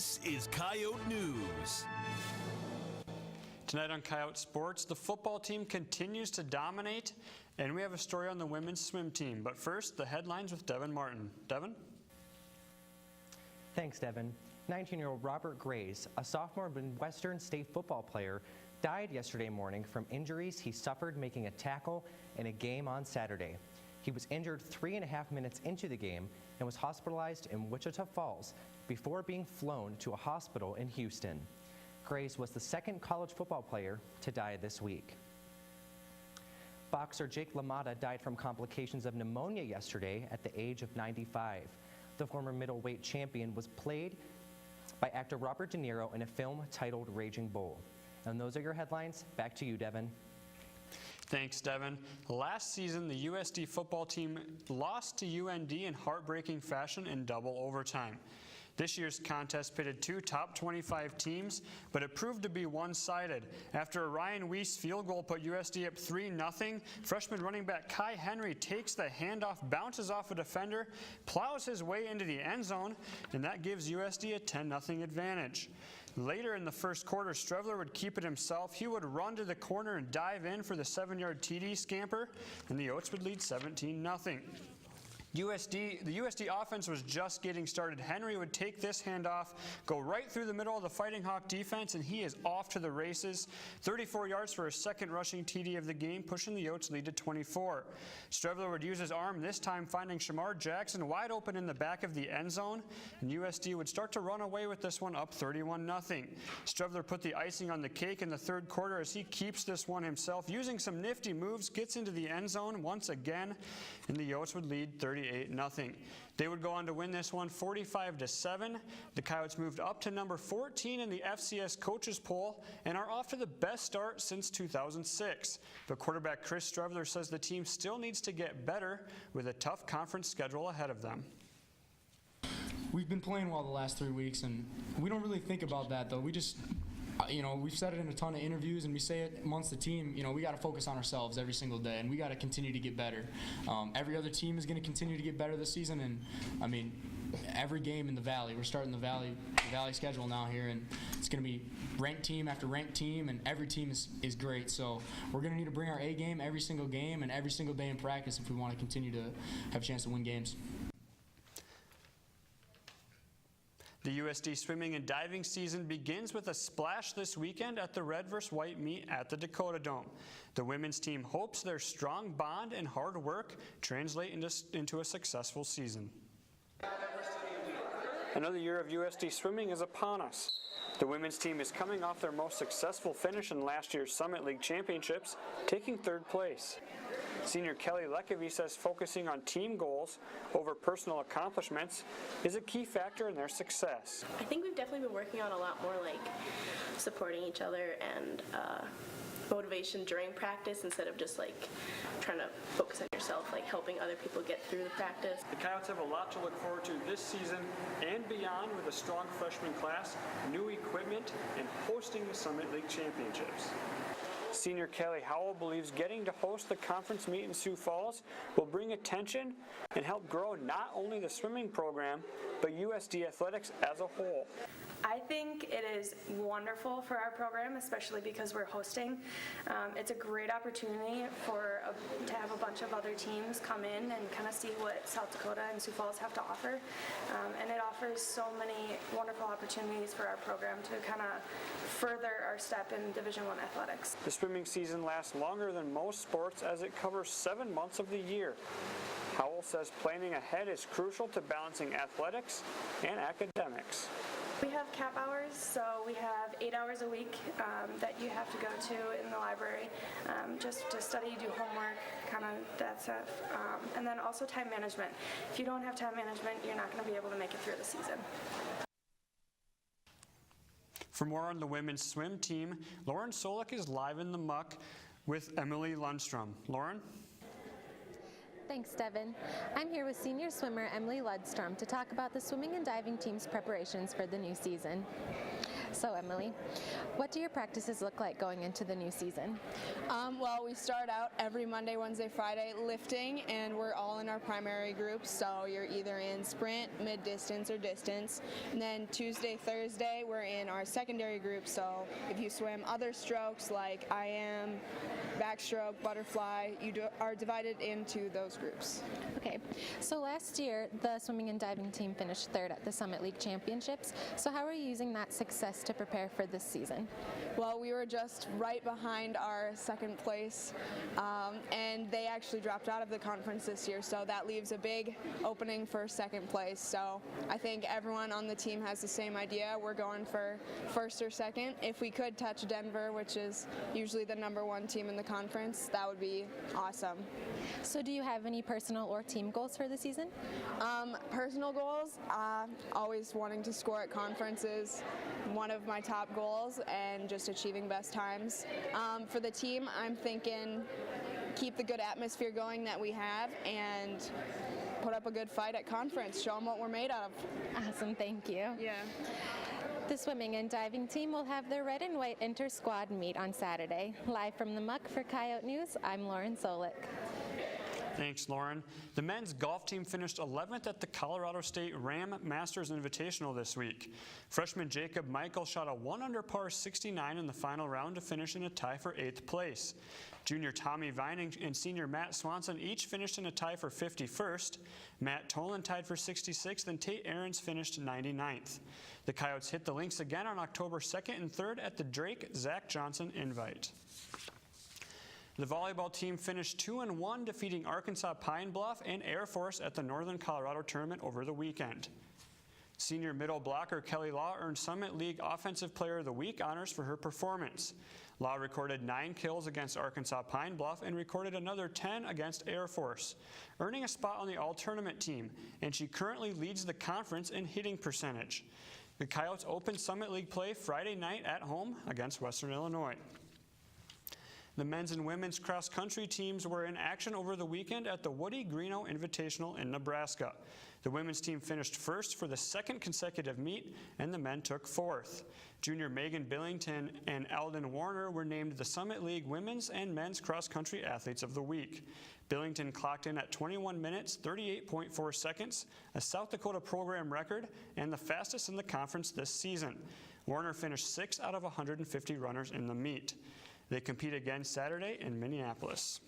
This is Coyote News. Tonight on Coyote Sports, the football team continues to dominate, and we have a story on the women's swim team. But first, the headlines with Devin Martin. Devin? Thanks, Devin. 19-year-old Robert Grace, a sophomore Midwestern State football player, died yesterday morning from injuries he suffered making a tackle in a game on Saturday. He was injured 3.5 minutes into the game and was hospitalized in Wichita Falls before being flown to a hospital in Houston. Grace was the second college football player to die this week. Boxer Jake LaMotta died from complications of pneumonia yesterday at the age of 95. The former middleweight champion was played by actor Robert De Niro in a film titled Raging Bull. And those are your headlines. Back to you, Devin. Thanks, Devin. Last season, the USD football team lost to UND in heartbreaking fashion in double overtime. This year's contest pitted two top 25 teams, but it proved to be one-sided. After a Ryan Weiss field goal put USD up 3-0, freshman running back Kai Henry takes the handoff, bounces off a defender, plows his way into the end zone, and that gives USD a 10-0 advantage. Later in the first quarter, Strevler would keep it himself. He would run to the corner and dive in for the 7-yard TD scamper, and the Oats would lead 17-0. The USD offense was just getting started. Henry would take this handoff, go right through the middle of the Fighting Hawk defense, and he is off to the races. 34 yards for his second rushing TD of the game, pushing the Oats lead to 24. Strevler would use his arm, this time finding Shamar Jackson wide open in the back of the end zone, and USD would start to run away with this one up 31-0. Strevler put the icing on the cake in the third quarter as he keeps this one himself, using some nifty moves, gets into the end zone once again, and the Oats would lead 38-0. They would go on to win this one 45-7. The Coyotes moved up to number 14 in the FCS coaches poll and are off to the best start since 2006. But quarterback Chris Strevler says the team still needs to get better with a tough conference schedule ahead of them. We've been playing well the last 3 weeks, and we don't really think about that, though. We just, we've said it in a ton of interviews, and we say it amongst the team, we got to focus on ourselves every single day, and we got to continue to get better. Every other team is going to continue to get better this season, and, every game in the Valley, we're starting the Valley schedule now here, and it's going to be ranked team after ranked team, and every team is great. So we're going to need to bring our A game every single game and every single day in practice if we want to continue to have a chance to win games. The USD swimming and diving season begins with a splash this weekend at the Red vs. White meet at the Dakota Dome. The women's team hopes their strong bond and hard work translate into a successful season. Another year of USD swimming is upon us. The women's team is coming off their most successful finish in last year's Summit League Championships, taking third place. Senior Kelly Lekevy says focusing on team goals over personal accomplishments is a key factor in their success. I think we've definitely been working on a lot more supporting each other and motivation during practice instead of just trying to focus on yourself, helping other people get through the practice. The Coyotes have a lot to look forward to this season and beyond with a strong freshman class, new equipment, and hosting the Summit League Championships. Senior Kelly Howell believes getting to host the conference meet in Sioux Falls will bring attention and help grow not only the swimming program, but USD athletics as a whole. I think it is wonderful for our program, especially because we're hosting. It's a great opportunity to have a bunch of other teams come in and kind of see what South Dakota and Sioux Falls have to offer. And it offers so many wonderful opportunities for our program to kind of further our step in Division I athletics. The swimming season lasts longer than most sports as it covers 7 months of the year. Howell says planning ahead is crucial to balancing athletics and academics. We have cap hours, so we have 8 hours a week that you have to go to in the library just to study, do homework, kind of that stuff. And then also time management. If you don't have time management, you're not going to be able to make it through the season. For more on the women's swim team, Lauren Solik is live in the muck with Emily Lundstrom. Lauren? Thanks, Devin. I'm here with senior swimmer Emily Lundstrom to talk about the swimming and diving team's preparations for the new season. So Emily, what do your practices look like going into the new season? Well, we start out every Monday, Wednesday, Friday lifting, and we're all in our primary groups, so you're either in sprint, mid-distance, or distance. And then Tuesday, Thursday, we're in our secondary group, so if you swim other strokes like IM, backstroke, butterfly, you are divided into those groups. Okay, so last year the swimming and diving team finished third at the Summit League Championships. So how are you using that success to prepare for this season? Well, we were just right behind our second place, and they actually dropped out of the conference this year, so that leaves a big opening for second place. So I think everyone on the team has the same idea. We're going for first or second. If we could touch Denver, which is usually the #1 team in the conference, that would be awesome. So do you have any personal or team goals for the season? Personal goals, always wanting to score at conferences, one of my top goals, and just achieving best times. For the team, I'm thinking keep the good atmosphere going that we have and put up a good fight at conference, show them what we're made of. Awesome, thank you. Yeah. The swimming and diving team will have their red and white inter-squad meet on Saturday. Live from the Muck for Coyote News, I'm Lauren Solik. Thanks, Lauren. The men's golf team finished 11th at the Colorado State Ram Masters Invitational this week. Freshman Jacob Michael shot a 1 under par 69 in the final round to finish in a tie for 8th place. Junior Tommy Vining and senior Matt Swanson each finished in a tie for 51st. Matt Tolan tied for 66th, and Tate Aarons finished 99th. The Coyotes hit the links again on October 2nd and 3rd at the Drake Zach Johnson Invite. The volleyball team finished 2-1, defeating Arkansas Pine Bluff and Air Force at the Northern Colorado Tournament over the weekend. Senior middle blocker Kelly Law earned Summit League Offensive Player of the Week honors for her performance. Law recorded 9 kills against Arkansas Pine Bluff and recorded another 10 against Air Force, earning a spot on the all-tournament team, and she currently leads the conference in hitting percentage. The Coyotes opened Summit League play Friday night at home against Western Illinois. The men's and women's cross-country teams were in action over the weekend at the Woody Greeno Invitational in Nebraska. The women's team finished first for the second consecutive meet, and the men took fourth. Junior Megan Billington and Alden Warner were named the Summit League Women's and Men's Cross-Country Athletes of the Week. Billington clocked in at 21 minutes, 38.4 seconds, a South Dakota program record, and the fastest in the conference this season. Warner finished 6 out of 150 runners in the meet. They compete again Saturday in Minneapolis.